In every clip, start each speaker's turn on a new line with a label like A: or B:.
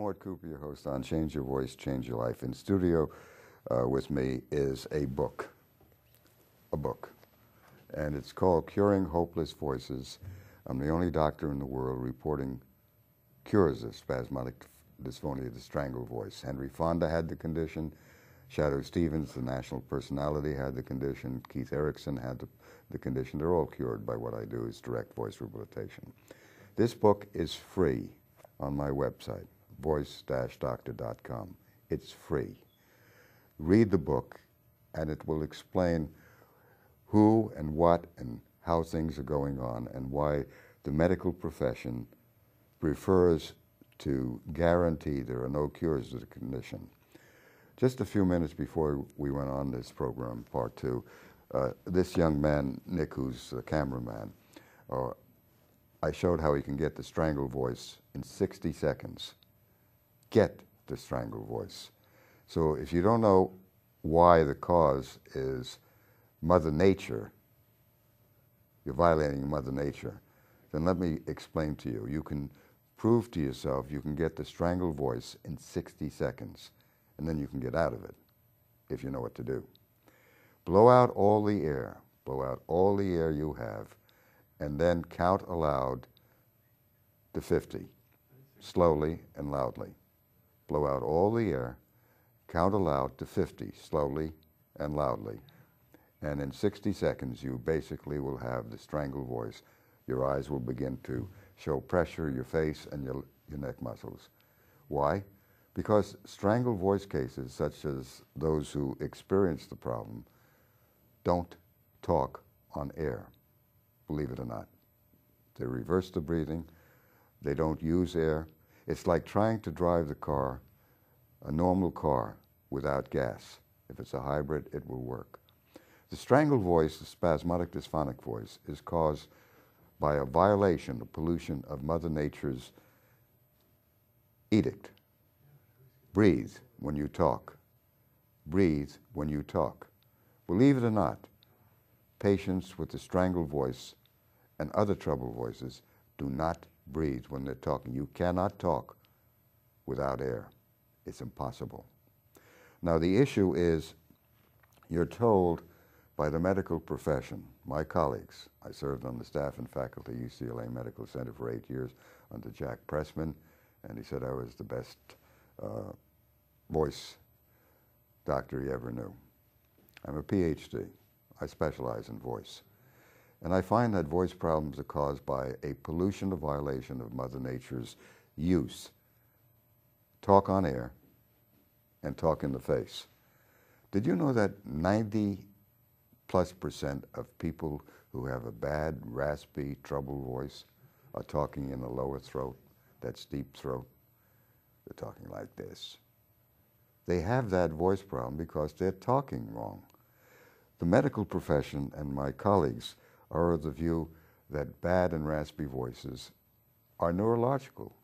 A: Mort Cooper, your host on Change Your Voice, Change Your Life. In studio with me is a book, and it's called Curing Hopeless Voices. I'm the only doctor in the world reporting cures of spasmodic dysphonia, the strangled voice. Henry Fonda had the condition. Shadow Stevens, the national personality, had the condition. Keith Erickson had the condition. They're all cured by what I do is direct voice rehabilitation. This book is free on my website, voice-doctor.com. It's free. Read the book, and it will explain who and what and how things are going on and why the medical profession prefers to guarantee there are no cures to the condition. Just a few minutes before we went on this program, part two, this young man, Nick, who's the cameraman, I showed how he can get the strangled voice in 60 seconds. Get the strangled voice. So if you don't know why the cause is Mother Nature, you're violating Mother Nature, then let me explain to you. You can prove to yourself you can get the strangled voice in 60 seconds, and then you can get out of it if you know what to do. Blow out all the air. Blow out all the air you have, and then count aloud to 50, slowly and loudly. Blow out all the air, count aloud to 50, slowly and loudly. And in 60 seconds, you basically will have the strangled voice. Your eyes will begin to show pressure, your face and your neck muscles. Why? Because strangled voice cases, such as those who experience the problem, don't talk on air, believe it or not. They reverse the breathing. They don't use air. It's like trying to drive the car, a normal car, without gas. If it's a hybrid, it will work. The strangled voice, the spasmodic dysphonic voice, is caused by a violation, a pollution of Mother Nature's edict. Breathe when you talk. Breathe when you talk. Believe it or not, patients with the strangled voice and other troubled voices do not breathe when they're talking. You cannot talk without air. It's impossible. Now the issue is you're told by the medical profession, my colleagues, I served on the staff and faculty at UCLA Medical Center for 8 years under Jack Pressman, and he said I was the best voice doctor he ever knew. I'm a PhD. I specialize in voice. And I find that voice problems are caused by a pollution, a violation of Mother Nature's use. Talk on air and talk in the face. Did you know that 90+% of people who have a bad, raspy, troubled voice are talking in the lower throat, that deep throat? They're talking like this. They have that voice problem because they're talking wrong. The medical profession and my colleagues are of the view that bad and raspy voices are neurological,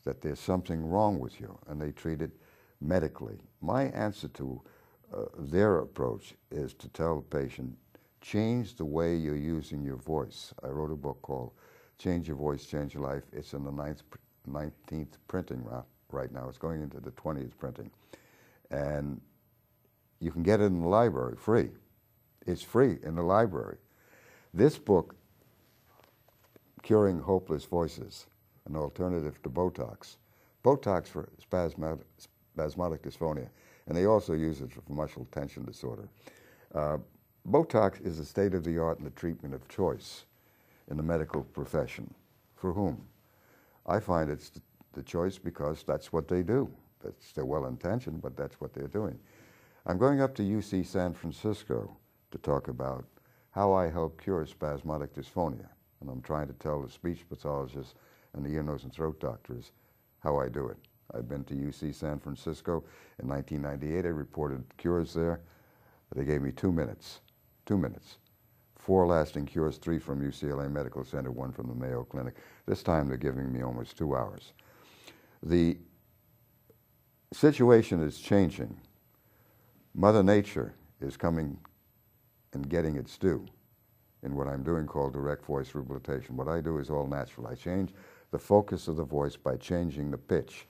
A: that there's something wrong with you, and they treat it medically. My answer to their approach is to tell the patient, change the way you're using your voice. I wrote a book called Change Your Voice, Change Your Life. It's in the 19th printing right now. It's going into the 20th printing. And you can get it in the library, free. It's free in the library. This book, Curing Hopeless Voices, an alternative to Botox. Botox for spasmodic dysphonia, and they also use it for muscle tension disorder. Botox is a state-of-the-art in the treatment of choice in the medical profession. For whom? I find it's the choice because that's what they do. They're well-intentioned, but that's what they're doing. I'm going up to UC San Francisco to talk about how I help cure spasmodic dysphonia. And I'm trying to tell the speech pathologists and the ear, nose, and throat doctors how I do it. I've been to UC San Francisco. In 1998, I reported cures there. They gave me 2 minutes. 2 minutes. 4 lasting cures, 3 from UCLA Medical Center, 1 from the Mayo Clinic. This time they're giving me almost 2 hours. The situation is changing. Mother Nature is coming and getting its due in what I'm doing called direct voice rehabilitation. What I do is all natural. I change the focus of the voice by changing the pitch.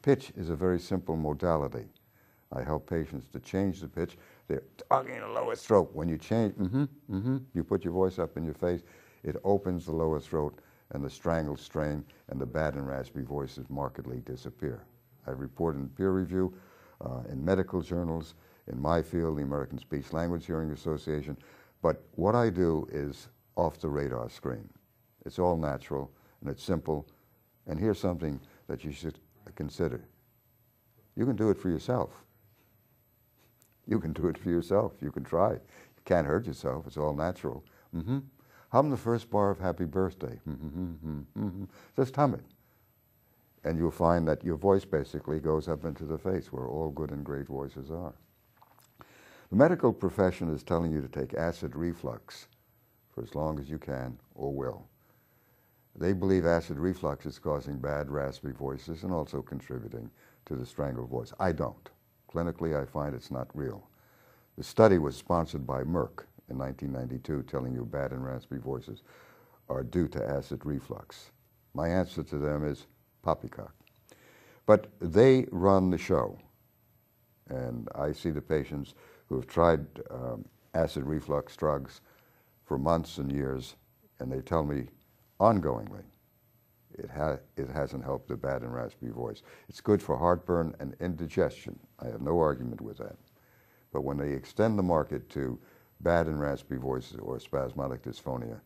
A: Pitch is a very simple modality. I help patients to change the pitch. They're talking in the lower throat. When you change, you put your voice up in your face, it opens the lower throat, and the strangled strain and the bad and raspy voices markedly disappear. I've reported in peer review, in medical journals, in my field, the American Speech Language Hearing Association. But what I do is off the radar screen. It's all natural and it's simple. And here's something that you should consider. You can do it for yourself. You can do it for yourself. You can try. You can't hurt yourself. It's all natural. Hum the first bar of Happy Birthday. Just hum it. And you'll find that your voice basically goes up into the face where all good and great voices are. The medical profession is telling you to take acid reflux for as long as you can or will. They believe acid reflux is causing bad, raspy voices and also contributing to the strangled voice. I don't. Clinically, I find it's not real. The study was sponsored by Merck in 1992, telling you bad and raspy voices are due to acid reflux. My answer to them is poppycock. But they run the show. And I see the patients who have tried acid reflux drugs for months and years, and they tell me ongoingly it hasn't helped the bad and raspy voice. It's good for heartburn and indigestion. I have no argument with that. But when they extend the market to bad and raspy voices or spasmodic dysphonia,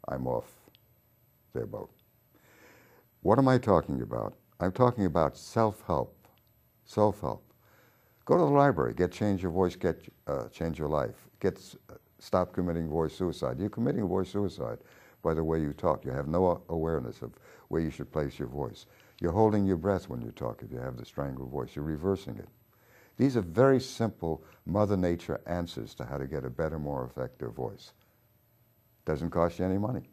A: I'm off their boat. What am I talking about? I'm talking about self-help. Self-help. Go to the library, get Change Your Voice, get Change Your Life. Stop committing voice suicide. You're committing voice suicide by the way you talk. You have no awareness of where you should place your voice. You're holding your breath when you talk if you have the strangled voice. You're reversing it. These are very simple Mother Nature answers to how to get a better, more effective voice. Doesn't cost you any money.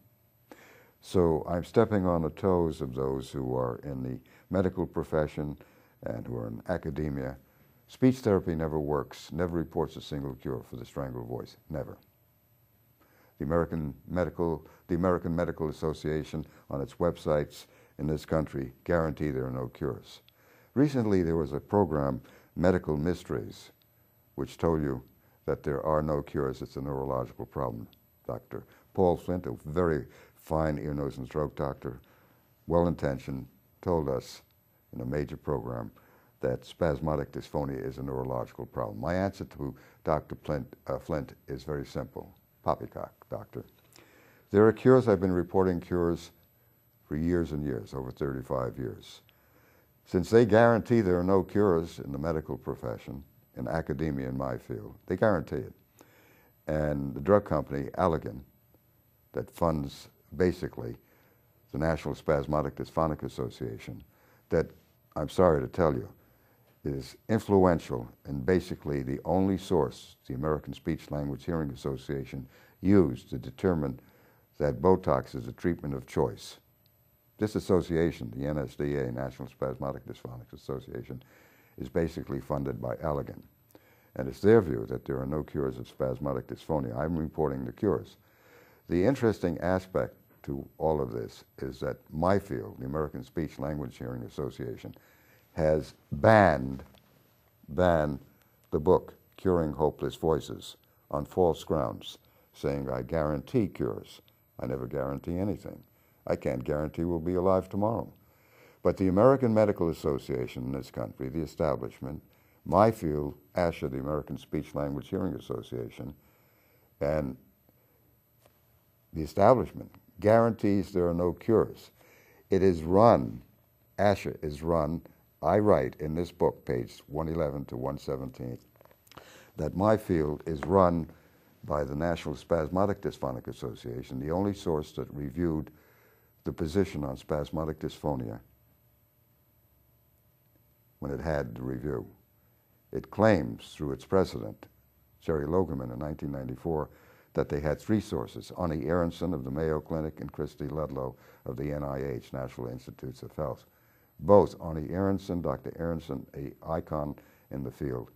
A: So I'm stepping on the toes of those who are in the medical profession and who are in academia. Speech therapy never works, never reports a single cure for the strangled voice, never. The American Medical Association on its websites in this country guarantee there are no cures. Recently there was a program, Medical Mysteries, which told you that there are no cures, it's a neurological problem. Dr. Paul Flint, a very fine ear, nose, and throat doctor, well-intentioned, told us in a major program that spasmodic dysphonia is a neurological problem. My answer to Dr. Flint is very simple. Poppycock, doctor. There are cures. I've been reporting cures for years and years, over 35 years. Since they guarantee there are no cures in the medical profession, in academia in my field, they guarantee it. And the drug company, Allergan, that funds basically the National Spasmodic Dysphonic Association, that I'm sorry to tell you, is influential and basically the only source the American Speech Language Hearing Association used to determine that Botox is a treatment of choice. This association, the NSDA, National Spasmodic Dysphonic Association, is basically funded by Allergan. And it's their view that there are no cures of spasmodic dysphonia. I'm reporting the cures. The interesting aspect to all of this is that my field, the American Speech Language Hearing Association, has banned the book Curing Hopeless Voices on false grounds, saying I guarantee cures. I never guarantee anything. I can't guarantee we'll be alive tomorrow. But the American Medical Association in this country, the establishment, my field, ASHA, the American Speech Language Hearing Association, and the establishment guarantees there are no cures. It is run, ASHA is run, I write in this book, page 111 to 117, that my field is run by the National Spasmodic Dysphonic Association, the only source that reviewed the position on spasmodic dysphonia when it had the review. It claims through its president, Jerry Logerman, in 1994, that they had three sources, Ani Aronson of the Mayo Clinic and Christy Ludlow of the NIH, National Institutes of Health. Both Ani Aronson, Dr. Aronson, an icon in the field,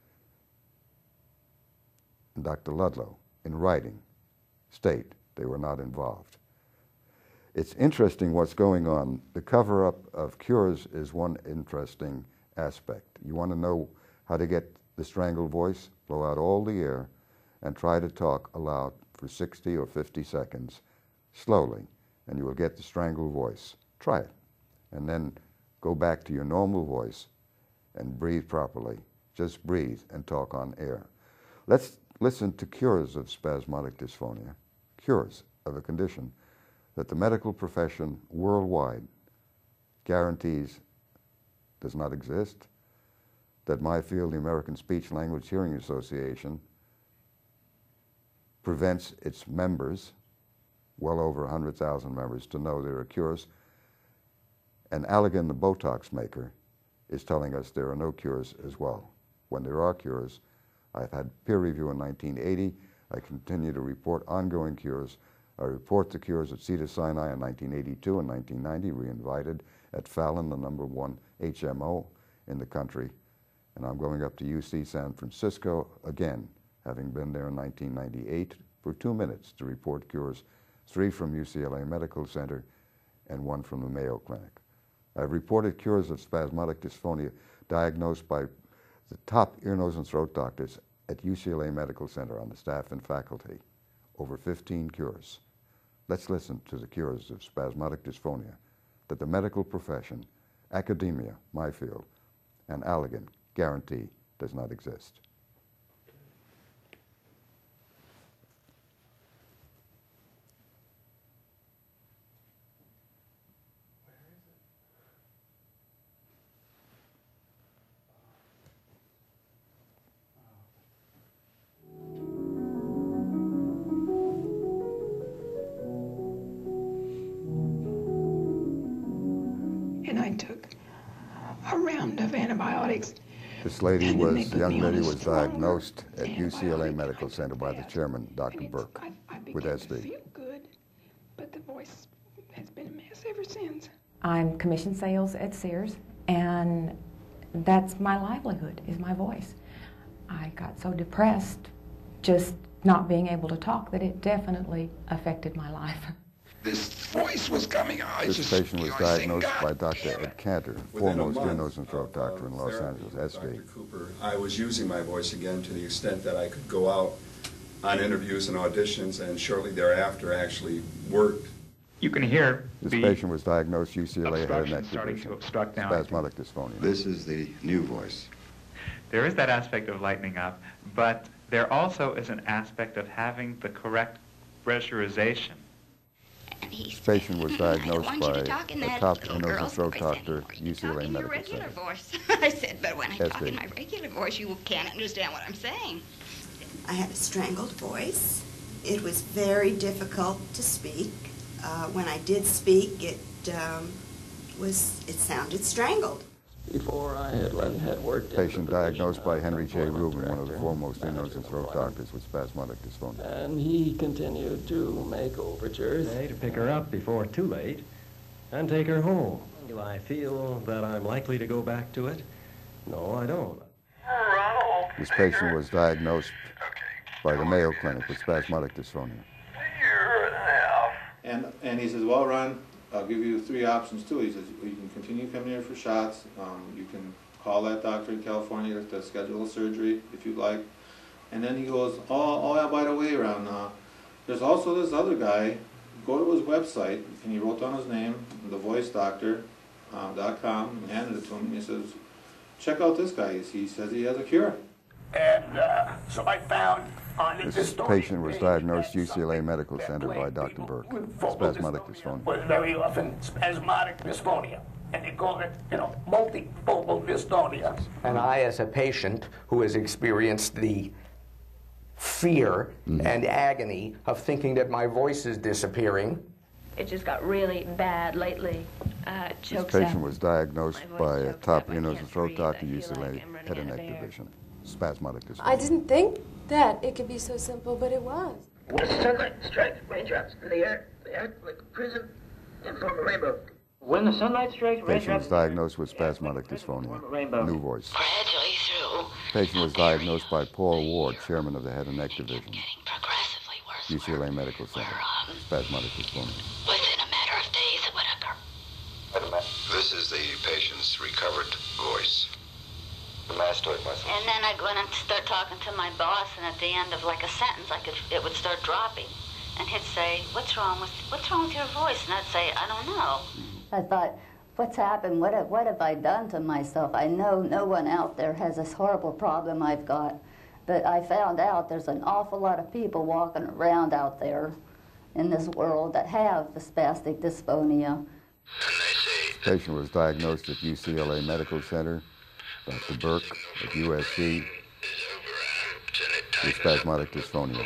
A: and Dr. Ludlow, in writing, state they were not involved. It's interesting what's going on. The cover-up of cures is one interesting aspect. You want to know how to get the strangled voice? Blow out all the air and try to talk aloud for 60 or 50 seconds slowly, and you will get the strangled voice. Try it. And then go back to your normal voice and breathe properly. Just breathe and talk on air. Let's listen to cures of spasmodic dysphonia, cures of a condition that the medical profession worldwide guarantees does not exist, that my field, the American Speech Language Hearing Association, prevents its members, well over 100,000 members, to know there are cures. And Allergan, the Botox maker, is telling us there are no cures as well. When there are cures, I've had peer review in 1980. I continue to report ongoing cures. I report the cures at Cedars-Sinai in 1982 and 1990, re-invited at Fallon, the #1 HMO in the country. And I'm going up to UC San Francisco again, having been there in 1998 for 2 minutes to report cures, 3 from UCLA Medical Center and 1 from the Mayo Clinic. I've reported cures of spasmodic dysphonia diagnosed by the top ear, nose, and throat doctors at UCLA Medical Center on the staff and faculty, over 15 cures. Let's listen to the cures of spasmodic dysphonia that the medical profession, academia, my field, and Allergan guarantee does not exist.
B: And I took a round of antibiotics.
A: This young lady was diagnosed at UCLA Medical Center by the chairman, Dr. Burke, with SD.
B: I feel good, but the voice has been a mess ever since.
C: I'm commission sales at Sears, and that's my livelihood, is my voice. I got so depressed just not being able to talk that it definitely affected my life.
D: This voice was coming out.
A: This patient was diagnosed by Dr. Ed Cantor, foremost ear, nose, and throat doctor in Los Angeles, SD.
E: Dr. Cooper, I was using my voice again to the extent that I could go out on interviews and auditions, and shortly thereafter actually worked.
F: You can hear
A: this
F: the
A: patient was diagnosed UCLA head and neck
F: starting
A: division,
F: to obstruct now.
A: spasmodic dysphonia.
D: This is the new voice.
F: There is that aspect of lightening up, but there also is an aspect of having the correct pressurization.
A: This patient was diagnosed by a top ear, nose, and throat doctor, UCLA Medical Center.
G: Voice. I said, but when I talk in my regular voice, you can't understand what I'm saying.
H: I had a strangled voice. It was very difficult to speak. When I did speak, it sounded strangled.
I: Before I had worked.
A: Patient diagnosed by Henry J. Rubin, one of the foremost ear, nose, and throat doctors with spasmodic dysphonia.
I: And he continued to make overtures.
J: To pick her up before too late and take her home. Do I feel that I'm likely to go back to it? No, I don't.
A: This patient was diagnosed by the Mayo Clinic with spasmodic dysphonia.
K: And he says, well, Ron, I'll give you 3 options too. He says, you can continue coming here for shots. You can call that doctor in California to schedule a surgery if you'd like. And then he goes, oh yeah, by the way, Ron, there's also this other guy. Go to his website, and he wrote down his name, thevoicedoctor.com, and handed it to him. And he says, check out this guy. He says he has a cure.
L: And so I found on
A: this patient was diagnosed UCLA Medical Center by Dr. Burke, spasmodic dysphonia.
L: Was very often spasmodic dysphonia, and they call it, multifocal dystonia.
M: And I, as a patient who has experienced the fear and agony of thinking that my voice is disappearing.
N: It just got really bad lately.
A: This patient was diagnosed by a top ear, nose, and throat doctor, UCLA head and neck division, spasmodic dysphonia.
O: I didn't think that it could be so simple, but it was.
L: When the sunlight strikes raindrops in the air, they act like a prism and form a rainbow. When the sunlight strikes raindrops...
A: Patient was diagnosed with spasmodic dysphonia, new voice.
G: Gradually through.
A: Patient was diagnosed by Paul Ward, chairman of the head and neck division, UCLA Medical Center, spasmodic dysphonia.
G: Within a matter of days, it would occur.
D: This is the patient's recovered voice.
G: And then I'd go in and start talking to my boss, and at the end of like a sentence, it would start dropping. And he'd say, what's wrong with your voice? And I'd say, I don't know.
P: I thought, what's happened? What have I done to myself? I know no one out there has this horrible problem I've got, but I found out there's an awful lot of people walking around out there in this world that have the spastic dysphonia.
A: The patient was diagnosed at UCLA Medical Center, Dr. Burke at USC, with spasmodic dysphonia.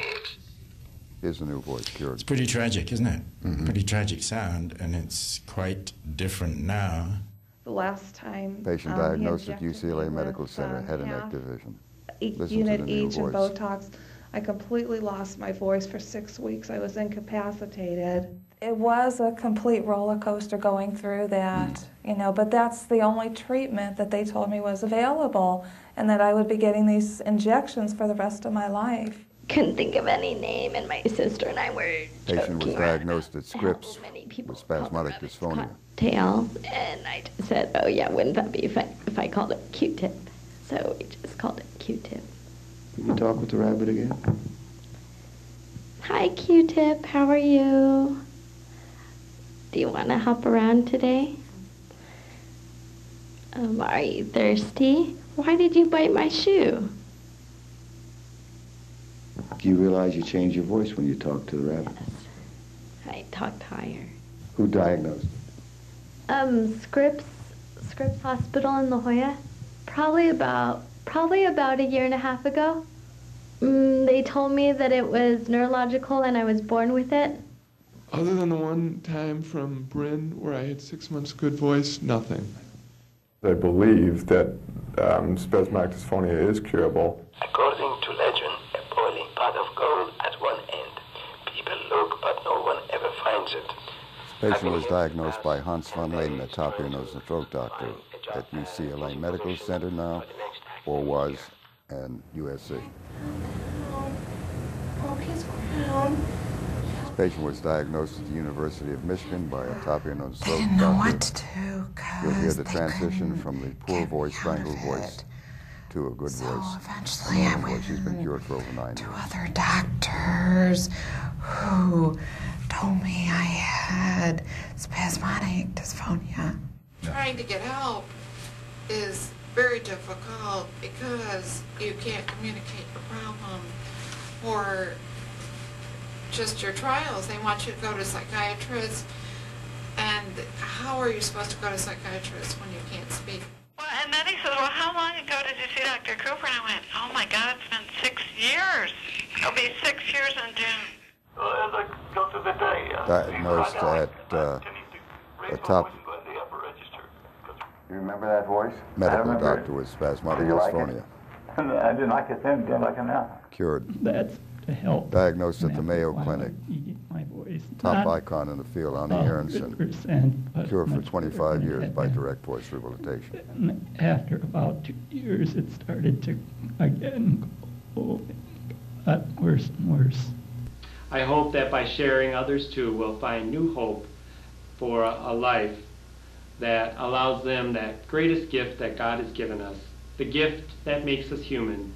A: Here's a new voice cured.
Q: It's pretty tragic, isn't it? Mm-hmm. Pretty tragic sound, and it's quite different now.
R: The last time
A: patient diagnosed at UCLA Medical Center, head and neck division.
R: Unit H and Botox. I completely lost my voice for 6 weeks. I was incapacitated. It was a complete roller coaster going through that, you know, but that's the only treatment that they told me was available, and that I would be getting these injections for the rest of my life.
N: Couldn't think of any name, and my sister and I were
A: patient was diagnosed at Scripps with spasmodic dysphonia.
N: Tail, and I just said, oh yeah, wouldn't that be if I called it Q-tip? So we just called it Q-tip.
D: Can you talk with the rabbit again?
N: Hi Q-tip, how are you? Do you want to hop around today? Are you thirsty? Why did you bite my shoe?
D: Do you realize you change your voice when you talk to the rabbit?
N: Yes. I talked higher.
D: Who diagnosed?
N: Scripps Hospital in La Jolla. Probably about a year and a half ago. They told me that it was neurological and I was born with it.
S: Other than the one time from Bryn where I had 6 months good voice, nothing.
T: They believe that spasmodic dysphonia is curable.
L: According to legend, a boiling pot of gold at one end. People look, but no one ever finds it.
A: This patient was diagnosed by Hans von Leyden, a top ear, nose, and throat doctor at UCLA Medical Center now, or was, and USC.
B: Oh, his crown.
A: This patient was diagnosed at the University of Michigan by a top ear, nose, and throat
U: didn't know
A: doctor.
U: what to do.
A: You'll hear the transition from the poor voice, strangled voice, to a good voice.
U: Eventually I went
A: She's been cured for over 9 years.
U: to other doctors who told me I had spasmodic dysphonia.
V: Trying to get help is very difficult because you can't communicate your problem or just your trials. They want you to go to psychiatrists, and how are you supposed to go to psychiatrists when you can't speak?
W: Well, and then he says, well, how long ago did you see Dr. Cooper? And I went, oh my God, it's been 6 years. It'll be 6 years in June.
L: As I go through the day,
A: Diagnosed at a top
D: You remember that voice?
A: medical doctor with spasmodic dysphonia.
D: I didn't like it then, didn't like it now.
A: Cured.
X: That's to help.
A: Diagnosed at the Mayo Clinic.
X: My voice.
A: Top icon in the field, Ani Aronson. Cured for 25 years by direct voice rehabilitation.
X: After about 2 years, it started to again go worse and worse.
Y: I hope that by sharing, others too will find new hope for a life that allows them that greatest gift that God has given us, the gift that makes us human,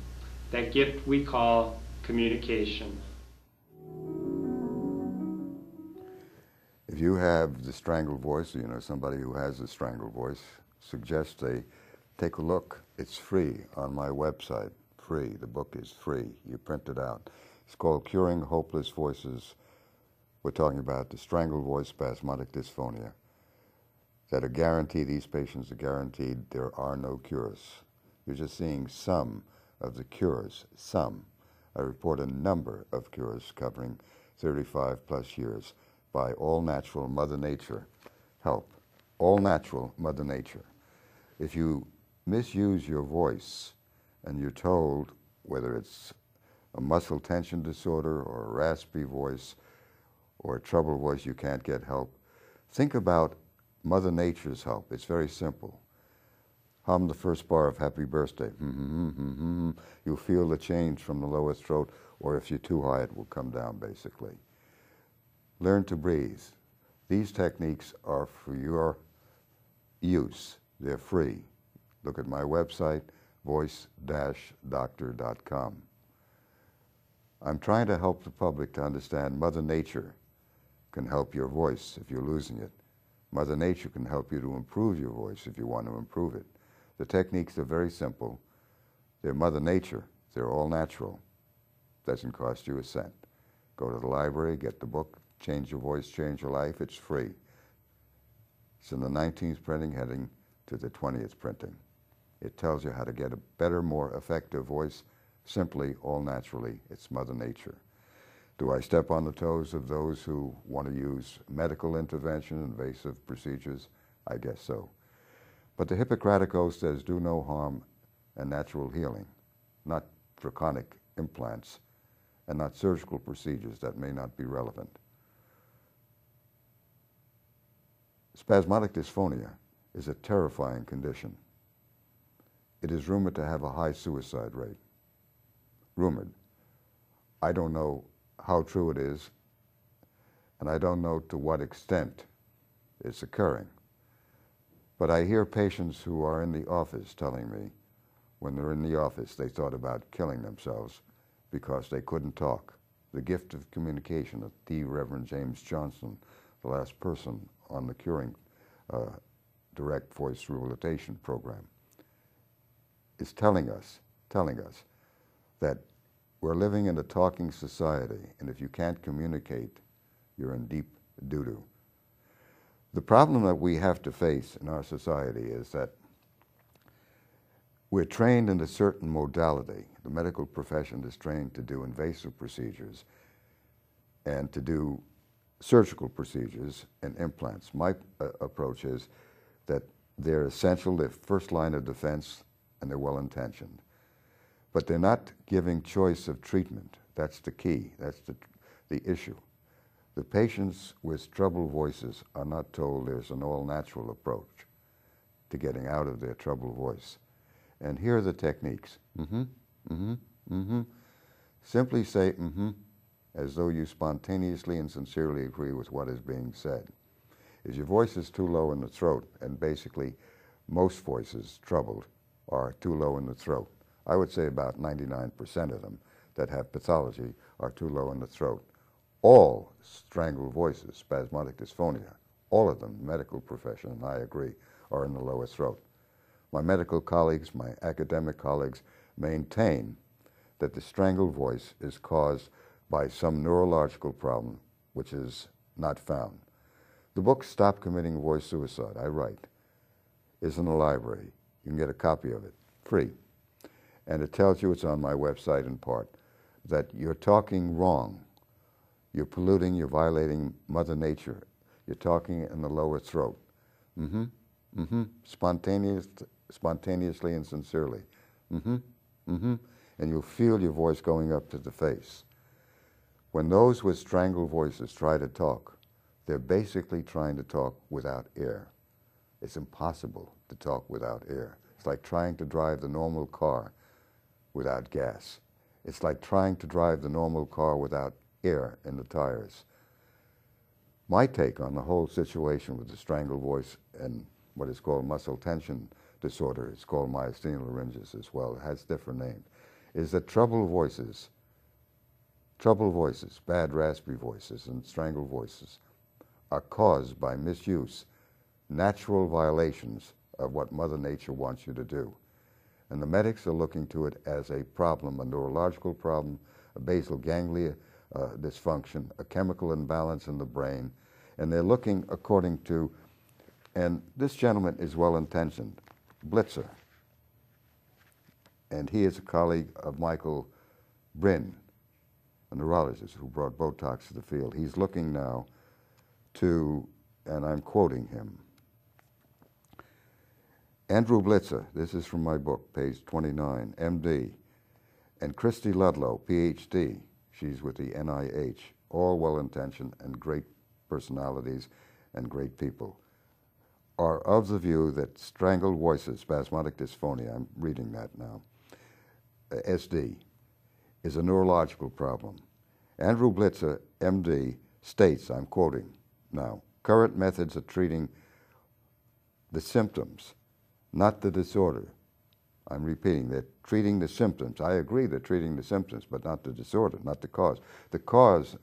Y: that gift we call communication.
A: If you have the strangled voice, you know somebody who has a strangled voice, suggest they take a look. It's free on my website, free. The book is free. You print it out. It's called Curing Hopeless Voices. We're talking about the strangled voice, spasmodic dysphonia. That are guaranteed, these patients are guaranteed there are no cures. You're just seeing some of the cures, some. I report a number of cures covering 35 plus years by all natural Mother Nature help. All natural Mother Nature. If you misuse your voice and you're told whether it's a muscle tension disorder or a raspy voice or a troubled voice, you can't get help, think about Mother Nature's help. It's very simple. Hum the first bar of Happy Birthday. You'll feel the change from the lowest throat, or if you're too high, it will come down, basically. Learn to breathe. These techniques are for your use. They're free. Look at my website, voice-doctor.com. I'm trying to help the public to understand Mother Nature can help your voice if you're losing it. Mother Nature can help you to improve your voice if you want to improve it. The techniques are very simple. They're Mother Nature. They're all natural. Doesn't cost you a cent. Go to the library, get the book, Change Your Voice, Change Your Life. It's free. It's in the 19th printing, heading to the 20th printing. It tells you how to get a better, more effective voice, simply, all naturally. It's Mother Nature. Do I step on the toes of those who want to use medical intervention, invasive procedures? I guess so. But the Hippocratic Oath says, do no harm and natural healing, not draconic implants and not surgical procedures that may not be relevant. Spasmodic dysphonia is a terrifying condition. It is rumored to have a high suicide rate. Rumored. I don't know how true it is, and I don't know to what extent it's occurring. But I hear patients who are in the office telling me when they're in the office they thought about killing themselves because they couldn't talk. The gift of communication of the Reverend James Johnson, the last person on the Curing Direct Voice Rehabilitation Program, is telling us that we're living in a talking society, and if you can't communicate, you're in deep doo-doo. The problem that we have to face in our society is that we're trained in a certain modality. The medical profession is trained to do invasive procedures and to do surgical procedures and implants. My approach is that they're essential, they're first line of defense, and they're well-intentioned. But they're not giving choice of treatment. That's the key. That's the issue. The patients with troubled voices are not told there's an all-natural approach to getting out of their troubled voice. And here are the techniques. Simply say as though you spontaneously and sincerely agree with what is being said. If your voice is too low in the throat, and basically most voices troubled are too low in the throat, I would say about 99% of them that have pathology are too low in the throat. All strangled voices, spasmodic dysphonia, all of them, medical profession, and I agree, are in the lower throat. My medical colleagues, my academic colleagues maintain that the strangled voice is caused by some neurological problem which is not found. The book Stop Committing Voice Suicide, I write, is in the library. You can get a copy of it, free. And it tells you, it's on my website in part, that you're talking wrong. You're polluting, you're violating Mother Nature. You're talking in the lower throat. Spontaneously and sincerely. And you'll feel your voice going up to the face. When those with strangled voices try to talk, they're basically trying to talk without air. It's impossible to talk without air. It's like trying to drive the normal car without gas. It's like trying to drive the normal car without air in the tires. My take on the whole situation with the strangled voice and what is called muscle tension disorder, it's called myasthenia laryngeus as well, it has different names, is that troubled voices, bad raspy voices and strangled voices, are caused by misuse, natural violations of what Mother Nature wants you to do. And the medics are looking to it as a problem, a neurological problem, a basal ganglia dysfunction, a chemical imbalance in the brain, and they're looking according to, and this gentleman is well-intentioned, Blitzer, and he is a colleague of Michael Bryn, a neurologist who brought Botox to the field. He's looking now to, and I'm quoting him, Andrew Blitzer, this is from my book, page 29, MD, and Christy Ludlow, PhD, she's with the NIH, all well-intentioned and great personalities and great people, are of the view that strangled voices, spasmodic dysphonia, I'm reading that now, SD, is a neurological problem. Andrew Blitzer, MD, states, I'm quoting now, current methods of treating the symptoms, not the disorder, I'm repeating that treating the symptoms. I agree that treating the symptoms, but not the disorder, not the cause. The cause,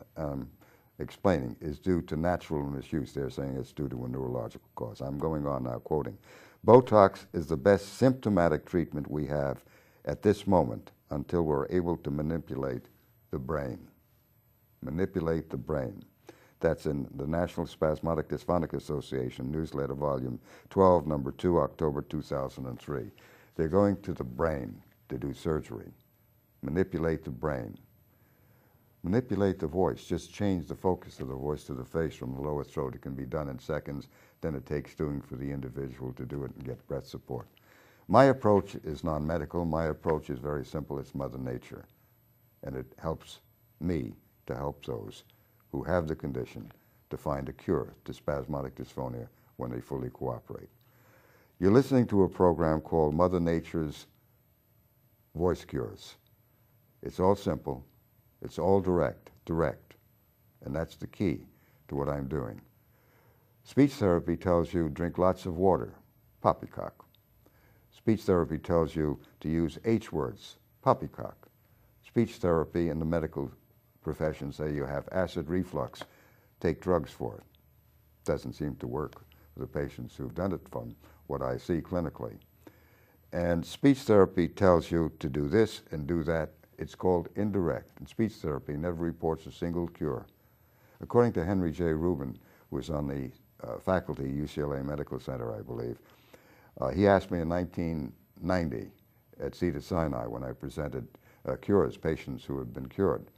A: explaining, is due to natural misuse. They're saying it's due to a neurological cause. I'm going on now, quoting. Botox is the best symptomatic treatment we have at this moment until we're able to manipulate the brain. Manipulate the brain. That's in the National Spasmodic Dysphonic Association newsletter, volume 12, number 2, October 2003. They're going to the brain to do surgery. Manipulate the brain. Manipulate the voice. Just change the focus of the voice to the face from the lower throat. It can be done in seconds. Then it takes doing for the individual to do it and get breath support. My approach is non-medical. My approach is very simple. It's Mother Nature. And it helps me to help those who have the condition to find a cure to spasmodic dysphonia when they fully cooperate. You're listening to a program called Mother Nature's Voice Cures. It's all simple. It's all direct. And that's the key to what I'm doing. Speech therapy tells you drink lots of water, poppycock. Speech therapy tells you to use H words, poppycock. Speech therapy in the medical profession say you have acid reflux, take drugs for it. Doesn't seem to work for the patients who've done it from what I see clinically. And speech therapy tells you to do this and do that. It's called indirect, and speech therapy never reports a single cure. According to Henry J. Rubin, who was on the faculty at UCLA Medical Center, I believe, he asked me in 1990 at Cedars-Sinai when I presented cures, patients who had been cured,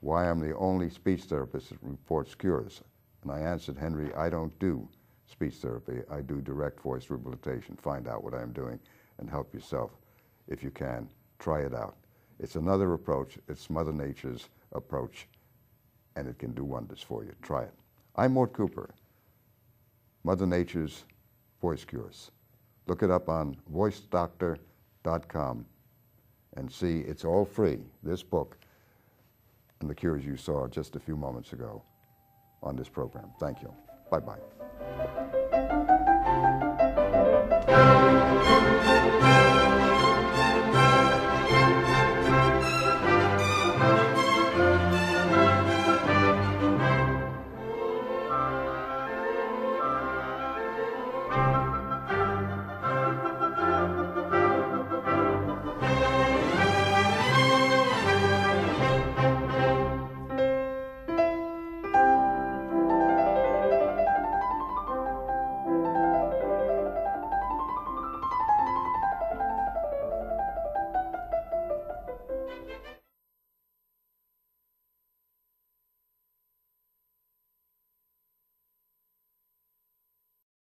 A: why I'm the only speech therapist that reports cures. And I answered, Henry, I don't do speech therapy. I do direct voice rehabilitation. Find out what I'm doing and help yourself if you can. Try it out. It's another approach. It's Mother Nature's approach, and it can do wonders for you. Try it. I'm Mort Cooper, Mother Nature's Voice Cures. Look it up on voicedoctor.com and see it's all free, this book, and the cures you saw just a few moments ago on this program. Thank you. Bye-bye.